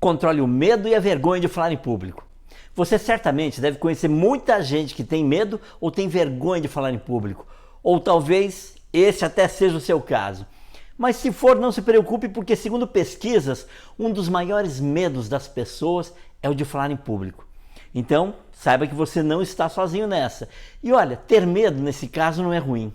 controle o medo e a vergonha de falar em público. Você certamente deve conhecer muita gente que tem medo ou tem vergonha de falar em público. Ou talvez esse até seja o seu caso. Mas se for, não se preocupe, porque segundo pesquisas, um dos maiores medos das pessoas é o de falar em público. Então, saiba que você não está sozinho nessa. E olha, ter medo nesse caso não é ruim.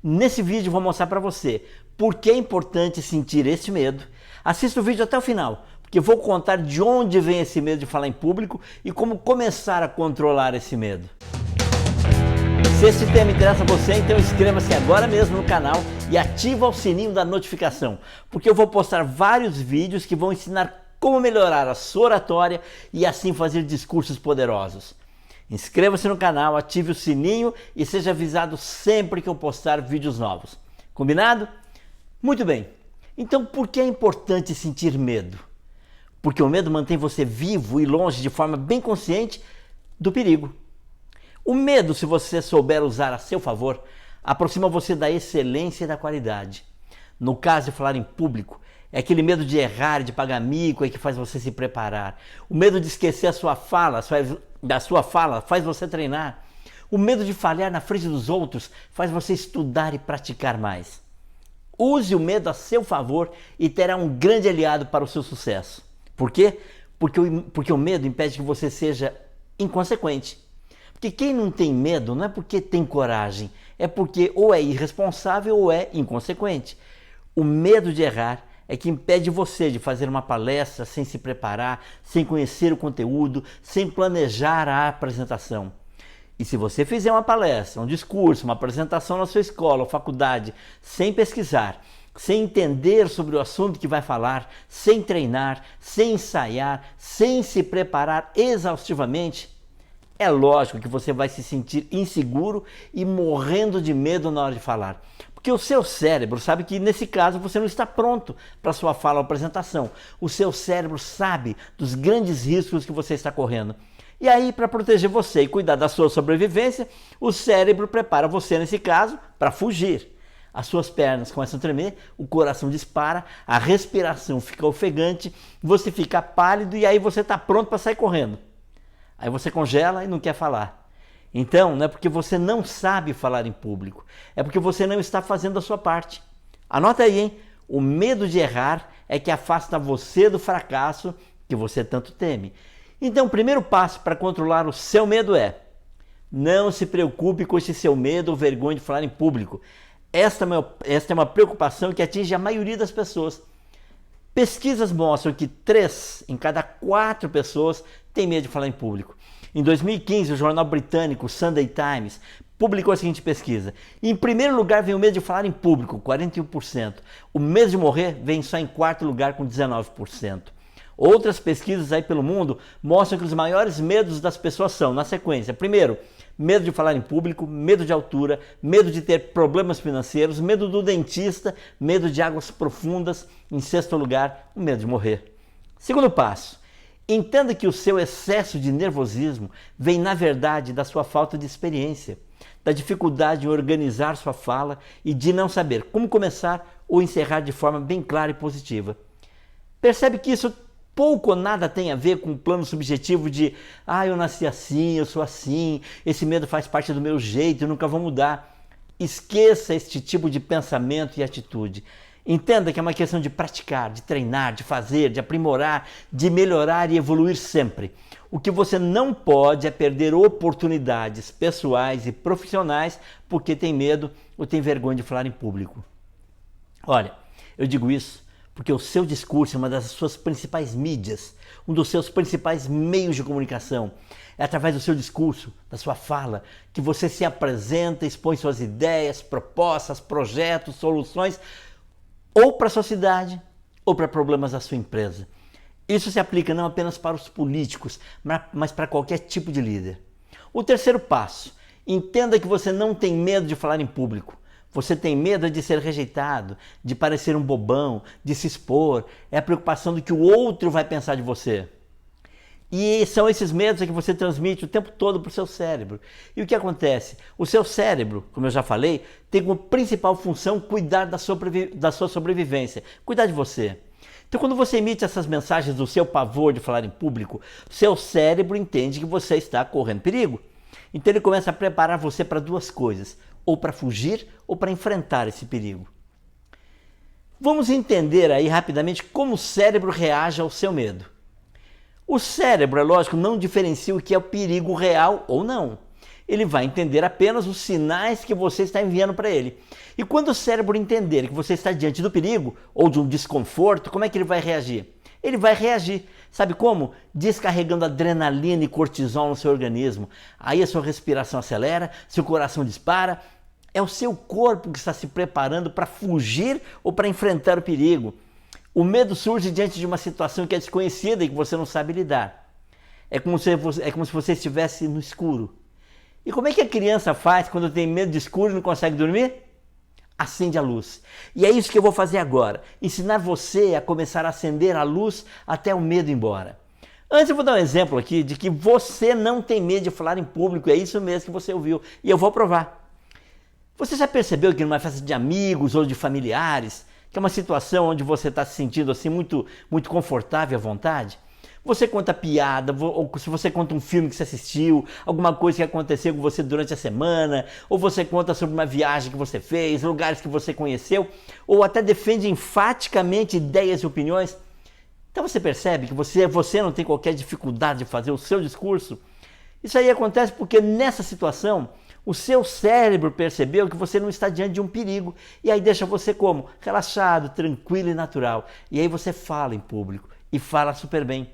Nesse vídeo eu vou mostrar para você por que é importante sentir esse medo. Assista o vídeo até o final, porque eu vou contar de onde vem esse medo de falar em público e como começar a controlar esse medo. Se esse tema interessa a você, então inscreva-se agora mesmo no canal e ativa o sininho da notificação, porque eu vou postar vários vídeos que vão ensinar como melhorar a sua oratória e assim fazer discursos poderosos. Inscreva-se no canal, ative o sininho e seja avisado sempre que eu postar vídeos novos. Combinado? Muito bem. Então, por que é importante sentir medo? Porque o medo mantém você vivo e longe de forma bem consciente do perigo. O medo, se você souber usar a seu favor, aproxima você da excelência e da qualidade. No caso de falar em público, é aquele medo de errar, de pagar mico que faz você se preparar. O medo de esquecer a sua fala faz você treinar. O medo de falhar na frente dos outros faz você estudar e praticar mais. Use o medo a seu favor e terá um grande aliado para o seu sucesso. Por quê? Porque o medo impede que você seja inconsequente. Porque quem não tem medo não é porque tem coragem, é porque ou é irresponsável ou é inconsequente. O medo de errar é que impede você de fazer uma palestra sem se preparar, sem conhecer o conteúdo, sem planejar a apresentação. E se você fizer uma palestra, um discurso, uma apresentação na sua escola ou faculdade, sem pesquisar, sem entender sobre o assunto que vai falar, sem treinar, sem ensaiar, sem se preparar exaustivamente, é lógico que você vai se sentir inseguro e morrendo de medo na hora de falar. Porque o seu cérebro sabe que nesse caso você não está pronto para sua fala ou apresentação. O seu cérebro sabe dos grandes riscos que você está correndo. E aí, para proteger você e cuidar da sua sobrevivência, o cérebro prepara você, nesse caso, para fugir. As suas pernas começam a tremer, o coração dispara, a respiração fica ofegante, você fica pálido e aí você está pronto para sair correndo. Aí você congela e não quer falar. Então, não é porque você não sabe falar em público, é porque você não está fazendo a sua parte. Anota aí, hein? O medo de errar é que afasta você do fracasso que você tanto teme. Então, o primeiro passo para controlar o seu medo é: não se preocupe com esse seu medo ou vergonha de falar em público. Esta é uma preocupação que atinge a maioria das pessoas. Pesquisas mostram que 3 em cada 4 pessoas têm medo de falar em público. Em 2015, o jornal britânico Sunday Times publicou a seguinte pesquisa. Em primeiro lugar vem o medo de falar em público, 41%. O medo de morrer vem só em quarto lugar, com 19%. Outras pesquisas aí pelo mundo mostram que os maiores medos das pessoas são, na sequência, primeiro, medo de falar em público, medo de altura, medo de ter problemas financeiros, medo do dentista, medo de águas profundas, em sexto lugar, o medo de morrer. Segundo passo, entenda que o seu excesso de nervosismo vem, na verdade, da sua falta de experiência, da dificuldade em organizar sua fala e de não saber como começar ou encerrar de forma bem clara e positiva. Percebe que isso pouco ou nada tem a ver com o plano subjetivo de eu nasci assim, eu sou assim, esse medo faz parte do meu jeito, eu nunca vou mudar. Esqueça este tipo de pensamento e atitude. Entenda que é uma questão de praticar, de treinar, de fazer, de aprimorar, de melhorar e evoluir sempre. O que você não pode é perder oportunidades pessoais e profissionais porque tem medo ou tem vergonha de falar em público. Olha, eu digo isso porque o seu discurso é uma das suas principais mídias, um dos seus principais meios de comunicação. É através do seu discurso, da sua fala, que você se apresenta, expõe suas ideias, propostas, projetos, soluções, ou para a sociedade, ou para problemas da sua empresa. Isso se aplica não apenas para os políticos, mas para qualquer tipo de líder. O terceiro passo, entenda que você não tem medo de falar em público. Você tem medo de ser rejeitado, de parecer um bobão, de se expor. É a preocupação do que o outro vai pensar de você. E são esses medos que você transmite o tempo todo para o seu cérebro. E o que acontece? O seu cérebro, como eu já falei, tem como principal função cuidar da sua sobrevivência, cuidar de você. Então, quando você emite essas mensagens do seu pavor de falar em público, seu cérebro entende que você está correndo perigo. Então, ele começa a preparar você para duas coisas, ou para fugir ou para enfrentar esse perigo. Vamos entender aí rapidamente como o cérebro reage ao seu medo. O cérebro, é lógico, não diferencia o que é o perigo real ou não. Ele vai entender apenas os sinais que você está enviando para ele. E quando o cérebro entender que você está diante do perigo ou de um desconforto, como é que ele vai reagir? Ele vai reagir. Sabe como? Descarregando adrenalina e cortisol no seu organismo. Aí a sua respiração acelera, seu coração dispara. É o seu corpo que está se preparando para fugir ou para enfrentar o perigo. O medo surge diante de uma situação que é desconhecida e que você não sabe lidar. É como se você estivesse no escuro. E como é que a criança faz quando tem medo de escuro e não consegue dormir? Acende a luz. E é isso que eu vou fazer agora. Ensinar você a começar a acender a luz até o medo ir embora. Antes eu vou dar um exemplo aqui de que você não tem medo de falar em público. É isso mesmo que você ouviu. E eu vou provar. Você já percebeu que numa festa de amigos ou de familiares, que é uma situação onde você está se sentindo assim muito confortável à vontade? Você conta piada, ou se você conta um filme que você assistiu, alguma coisa que aconteceu com você durante a semana, ou você conta sobre uma viagem que você fez, lugares que você conheceu, ou até defende enfaticamente ideias e opiniões. Então você percebe que você não tem qualquer dificuldade de fazer o seu discurso? Isso aí acontece porque nessa situação o seu cérebro percebeu que você não está diante de um perigo e aí deixa você como? Relaxado, tranquilo e natural. E aí você fala em público e fala super bem.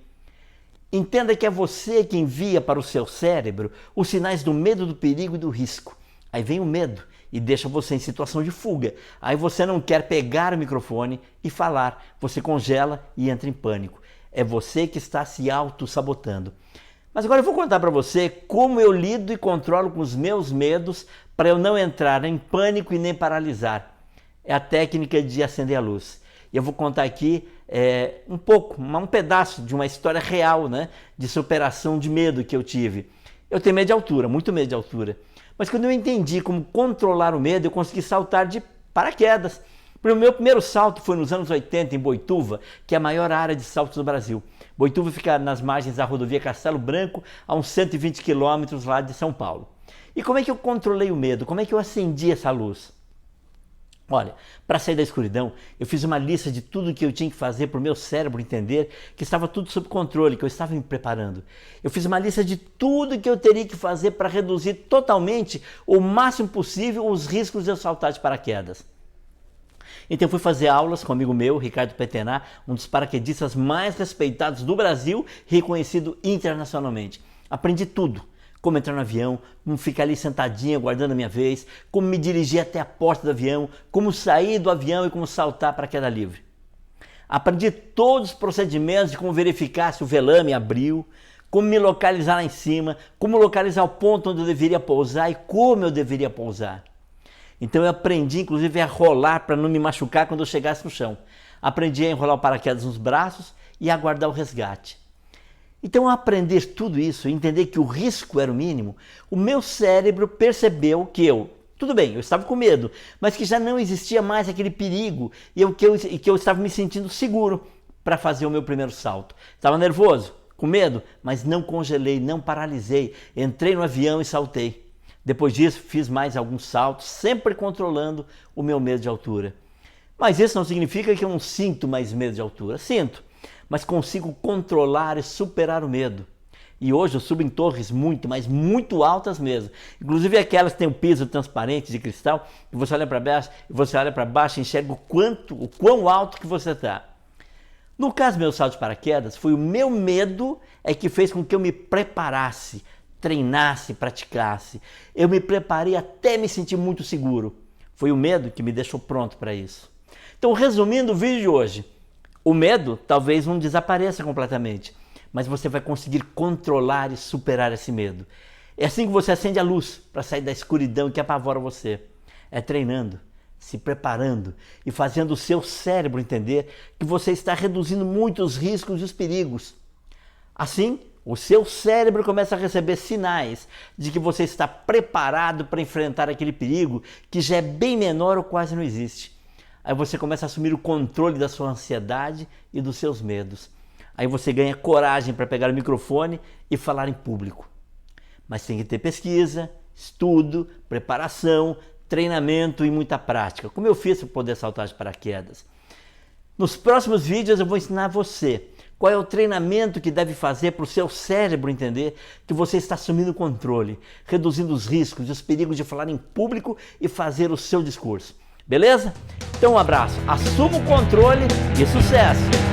Entenda que é você que envia para o seu cérebro os sinais do medo, do perigo e do risco. Aí vem o medo e deixa você em situação de fuga. Aí você não quer pegar o microfone e falar. Você congela e entra em pânico. É você que está se auto-sabotando. Mas agora eu vou contar para você como eu lido e controlo com os meus medos para eu não entrar em pânico e nem paralisar. É a técnica de acender a luz. E eu vou contar aqui um pedaço de uma história real, né, de superação de medo que eu tive. Eu tenho medo de altura, muito medo de altura. Mas quando eu entendi como controlar o medo, eu consegui saltar de paraquedas. O meu primeiro salto foi nos anos 80 em Boituva, que é a maior área de saltos do Brasil. Boituva fica nas margens da rodovia Castelo Branco, a uns 120 quilômetros lá de São Paulo. E como é que eu controlei o medo? Como é que eu acendi essa luz? Olha, para sair da escuridão, eu fiz uma lista de tudo que eu tinha que fazer para o meu cérebro entender que estava tudo sob controle, que eu estava me preparando. Eu fiz uma lista de tudo que eu teria que fazer para reduzir totalmente, o máximo possível, os riscos de eu saltar de paraquedas. Então eu fui fazer aulas com um amigo meu, Ricardo Petená, um dos paraquedistas mais respeitados do Brasil, reconhecido internacionalmente. Aprendi tudo. Como entrar no avião, como ficar ali sentadinho aguardando a minha vez, como me dirigir até a porta do avião, como sair do avião e como saltar para a queda livre. Aprendi todos os procedimentos de como verificar se o velame abriu, como me localizar lá em cima, como localizar o ponto onde eu deveria pousar e como eu deveria pousar. Então eu aprendi inclusive a rolar para não me machucar quando eu chegasse no chão. Aprendi a enrolar o paraquedas nos braços e a aguardar o resgate. Então, ao aprender tudo isso e entender que o risco era o mínimo, o meu cérebro percebeu que tudo bem, eu estava com medo, mas que já não existia mais aquele perigo e que eu estava me sentindo seguro para fazer o meu primeiro salto. Estava nervoso, com medo, mas não congelei, não paralisei. Entrei no avião e saltei. Depois disso, fiz mais alguns saltos, sempre controlando o meu medo de altura. Mas isso não significa que eu não sinto mais medo de altura. Sinto, mas consigo controlar e superar o medo. E hoje eu subo em torres muito, mas muito altas mesmo. Inclusive aquelas que têm um piso transparente de cristal, e você olha para baixo e enxerga o quão alto que você está. No caso do meu salto de paraquedas, foi o meu medo que fez com que eu me preparasse, treinasse, praticasse. Eu me preparei até me sentir muito seguro. Foi o medo que me deixou pronto para isso. Então, resumindo o vídeo de hoje, o medo talvez não desapareça completamente, mas você vai conseguir controlar e superar esse medo. É assim que você acende a luz para sair da escuridão que apavora você. É treinando, se preparando e fazendo o seu cérebro entender que você está reduzindo muito os riscos e os perigos. Assim, o seu cérebro começa a receber sinais de que você está preparado para enfrentar aquele perigo que já é bem menor ou quase não existe. Aí você começa a assumir o controle da sua ansiedade e dos seus medos. Aí você ganha coragem para pegar o microfone e falar em público. Mas tem que ter pesquisa, estudo, preparação, treinamento e muita prática, como eu fiz para poder saltar de paraquedas. Nos próximos vídeos eu vou ensinar você qual é o treinamento que deve fazer para o seu cérebro entender que você está assumindo o controle, reduzindo os riscos e os perigos de falar em público e fazer o seu discurso. Beleza? Então um abraço, assuma o controle e sucesso!